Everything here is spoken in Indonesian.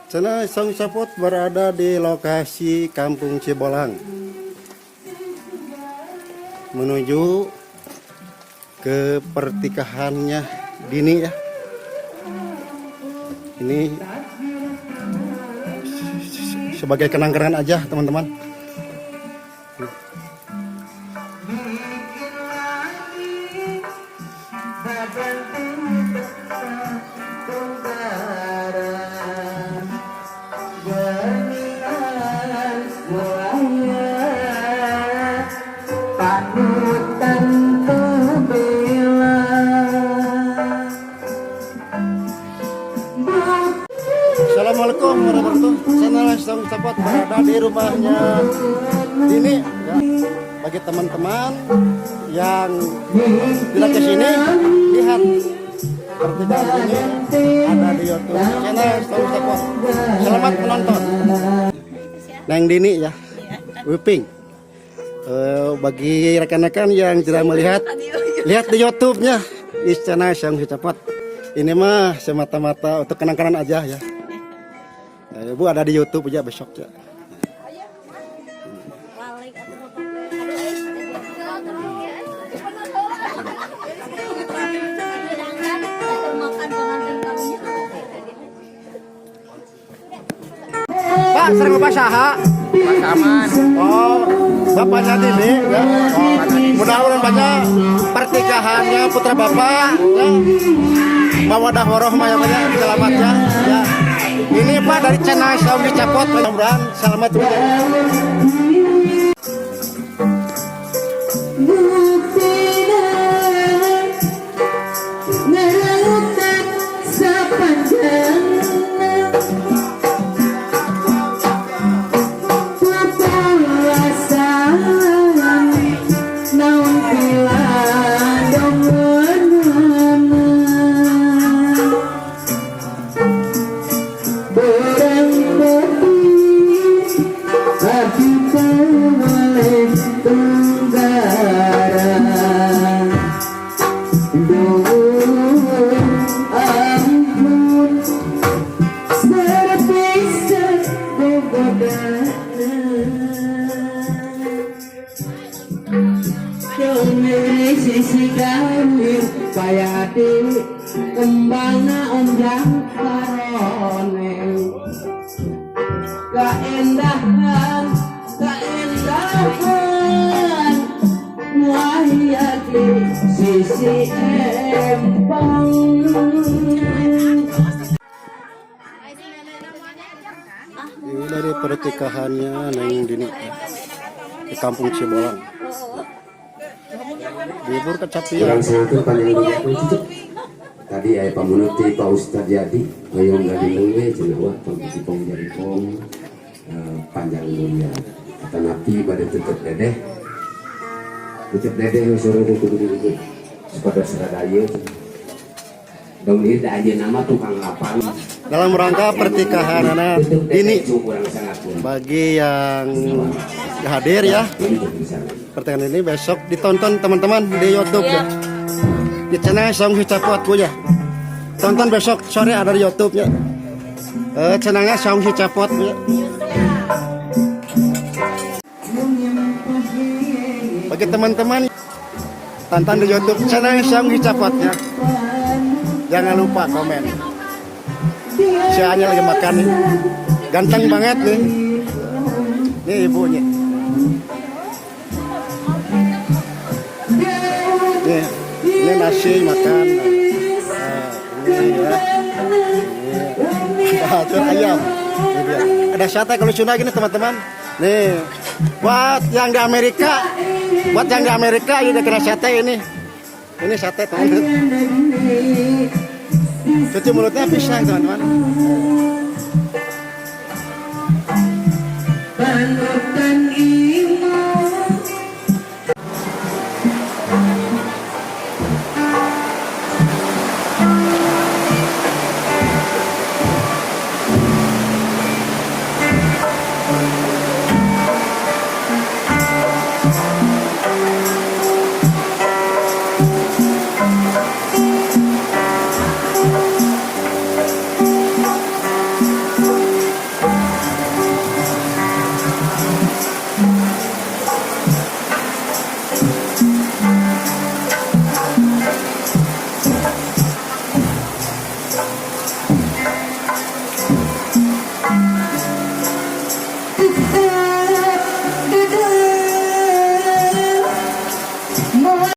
Channel Sang Sapot berada di lokasi Kampung Cibolang menuju ke pernikahannya Dini ya. Ini sebagai kenang-kenangan aja teman-teman. Assalamualaikum warahmatullahi wabarakatuh. Channel Sang Sapot berada di rumahnya Dini ya. Bagi teman-teman yang tidak ke sini, lihat pernikahan ini ada di YouTube channel Sang Sapot. Selamat menonton. Neng Dini ya, Wiping. Bagi rekan-rekan yang tidak melihat, lihat di YouTube-nya di channel Sang Sapot. Ini mah semata-mata untuk kenang-kenangan aja ya. Bu ada di YouTube aja besok ya. Pak sering lupa saha? Pak Saman. Oh, bapaknya Dini ya. Oh, mudah-mudahan banyak pernikahannya putra bapak ya. Mawadah warohmah ya banyak selamatnya ya. Ini Pak dari channel Sang Sapot, mudah-mudahan selamat ya. Kayak di kembangna omjang karone keindahan muayati sisi empang. Ini dari pernikahannya Neng Dini di Kampung Cibolang. Libur kecapian. Kurang satu panjang itu tadi ayah pamunuti Pak Ustadz Jadi hoyong dari lengwe jenawa pang jadi pong panjang dunia kata nabi pada tutup dedeh suruh itu sepada seradaya dong ini aja nama tukang lapang Dalam rangka pernikahan anak Dini, bagi yang hadir ya, pertandingan ini besok ditonton teman-teman di YouTube ya, di channel Sang Sapot ya. Tonton besok sore ada di YouTube ya, channelnya Sang Sapot ya. Bagi teman-teman tonton di YouTube channel Sang Sapot ya, jangan lupa komen. Si Anya lagi makan nih, ganteng banget nih. Ini ibunya. Nih, ini nasi makan. Ini ya. Ini bacur ayam. Ini dia. Ada sate kalau Sunda gini teman-teman. Nih, buat yang di Amerika, ini kena sate ini. Ini sate teman-teman. Cuci mulutnya pisang teman-teman. Panutan